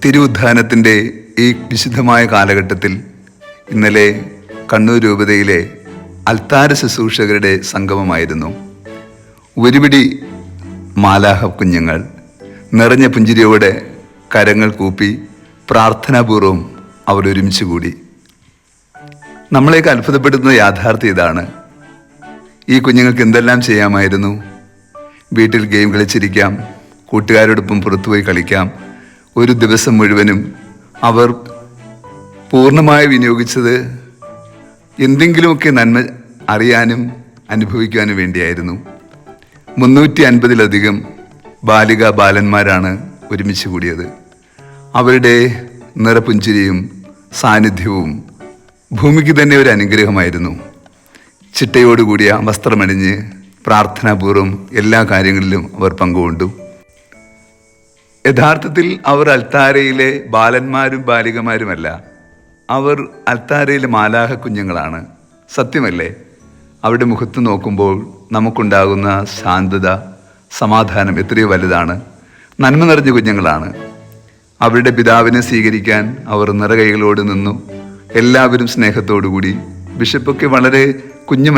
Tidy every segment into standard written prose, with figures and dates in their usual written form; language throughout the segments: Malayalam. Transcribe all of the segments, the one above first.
തിരുവുദ്ധാനത്തിൻ്റെ ഈ വിശുദ്ധമായ കാലഘട്ടത്തിൽ ഇന്നലെ കണ്ണൂർ രൂപതയിലെ അൽത്താര ശുശ്രൂഷകരുടെ സംഗമമായിരുന്നു. ഒരുപിടി മാലാഹ കുഞ്ഞുങ്ങൾ നിറഞ്ഞ പുഞ്ചിരിയോടെ കരങ്ങൾ കൂപ്പി പ്രാർത്ഥനാപൂർവം അവർ ഒരുമിച്ച് കൂടി. നമ്മളെയൊക്കെ അത്ഭുതപ്പെടുത്തുന്ന യാഥാർത്ഥ്യം ഇതാണ്. ഈ കുഞ്ഞുങ്ങൾക്ക് എന്തെല്ലാം ചെയ്യാമായിരുന്നു. വീട്ടിൽ ഗെയിം കളിച്ചിരിക്കാം, കൂട്ടുകാരോടൊപ്പം പുറത്തുപോയി കളിക്കാം. ഒരു ദിവസം മുഴുവനും അവർ പൂർണ്ണമായി വിനിയോഗിച്ചത് എന്തെങ്കിലുമൊക്കെ നന്മ അറിയാനും അനുഭവിക്കാനും വേണ്ടിയായിരുന്നു. 350-ലധികം ബാലിക ബാലന്മാരാണ് ഒരുമിച്ച് കൂടിയത്. അവരുടെ നിറപുഞ്ചിരിയും സാന്നിധ്യവും ഭൂമിക്ക് തന്നെ ഒരു അനുഗ്രഹമായിരുന്നു. ചിട്ടയോടുകൂടിയ വസ്ത്രമണിഞ്ഞ് പ്രാർത്ഥനാപൂർവം എല്ലാ കാര്യങ്ങളിലും അവർ പങ്കുകൊണ്ടു. യഥാർത്ഥത്തിൽ അവർ അൽത്താരയിലെ ബാലന്മാരും ബാലികമാരുമല്ല, അവർ അൽത്താരയിലെ മാലാഹ കുഞ്ഞുങ്ങളാണ്. സത്യമല്ലേ? അവരുടെ മുഖത്ത് നോക്കുമ്പോൾ നമുക്കുണ്ടാകുന്ന ശാന്തത, സമാധാനം എത്രയോ വലുതാണ്. നന്മ നിറഞ്ഞ കുഞ്ഞുങ്ങളാണ്. അവരുടെ പിതാവിനെ സ്വീകരിക്കാൻ അവർ നിറകൈകളോട് നിന്നു. എല്ലാവരും സ്നേഹത്തോടുകൂടി. ബിഷപ്പൊക്കെ വളരെ കുഞ്ഞു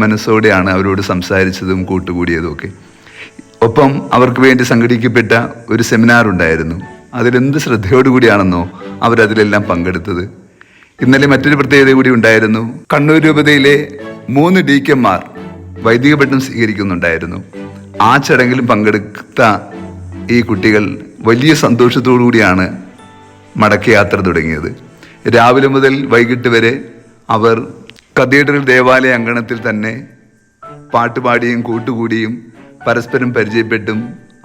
മനസ്സോടെയാണ് അവരോട് സംസാരിച്ചതും കൂട്ടുകൂടിയതും ഒക്കെ. ഒപ്പം അവർക്ക് വേണ്ടി സംഘടിപ്പിക്കപ്പെട്ട ഒരു സെമിനാർ ഉണ്ടായിരുന്നു. അതിലെന്ത് ശ്രദ്ധയോടുകൂടിയാണെന്നോ അവരതിലെല്ലാം പങ്കെടുത്തത്. ഇന്നലെ മറ്റൊരു പ്രത്യേകത കൂടി ഉണ്ടായിരുന്നു. കണ്ണൂർ രൂപതയിലെ 3 ഡീക്കന്മാർ വൈദിക പട്ടം സ്വീകരിക്കുന്നുണ്ടായിരുന്നു. ആ ചടങ്ങിലും പങ്കെടുത്ത ഈ കുട്ടികൾ വലിയ സന്തോഷത്തോടു കൂടിയാണ് മടക്കയാത്ര തുടങ്ങിയത്. രാവിലെ മുതൽ വൈകിട്ട് വരെ അവർ കത്തീഡ്രൽ ദേവാലയ അങ്കണത്തിൽ തന്നെ പാട്ടുപാടിയും കൂട്ടുകൂടിയും പരസ്പരം പരിചയപ്പെട്ടും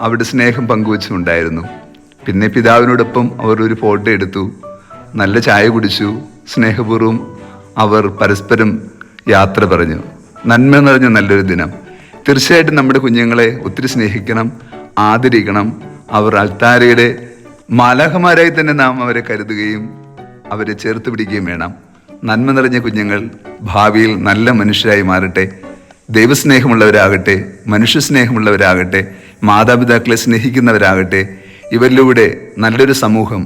അവരുടെ സ്നേഹം പങ്കുവച്ചുണ്ടായിരുന്നു. പിന്നെ പിതാവിനോടൊപ്പം അവർ ഒരു ഫോട്ടോ എടുത്തു, നല്ല ചായ കുടിച്ചു. സ്നേഹപൂർവ്വം അവർ പരസ്പരം യാത്ര പറഞ്ഞു. നന്മ നിറഞ്ഞ നല്ലൊരു ദിനം. തീർച്ചയായിട്ടും നമ്മുടെ കുഞ്ഞുങ്ങളെ ഒത്തിരി സ്നേഹിക്കണം, ആദരിക്കണം. അവർ അൽത്താരയുടെ മാലാഖമാരായി തന്നെ നാം അവരെ കരുതുകയും അവരെ ചേർത്ത് പിടിക്കുകയും വേണം. നന്മ നിറഞ്ഞ കുഞ്ഞുങ്ങൾ ഭാവിയിൽ നല്ല മനുഷ്യരായി മാറട്ടെ. ദൈവസ്നേഹമുള്ളവരാകട്ടെ, മനുഷ്യസ്നേഹമുള്ളവരാകട്ടെ, മാതാപിതാക്കളെ സ്നേഹിക്കുന്നവരാകട്ടെ. ഇവരിലൂടെ നല്ലൊരു സമൂഹം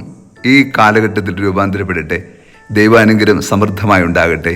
ഈ കാലഘട്ടത്തിൽ രൂപാന്തരപ്പെടട്ടെ. ദൈവാനുഗ്രഹം സമൃദ്ധമായി ഉണ്ടാകട്ടെ.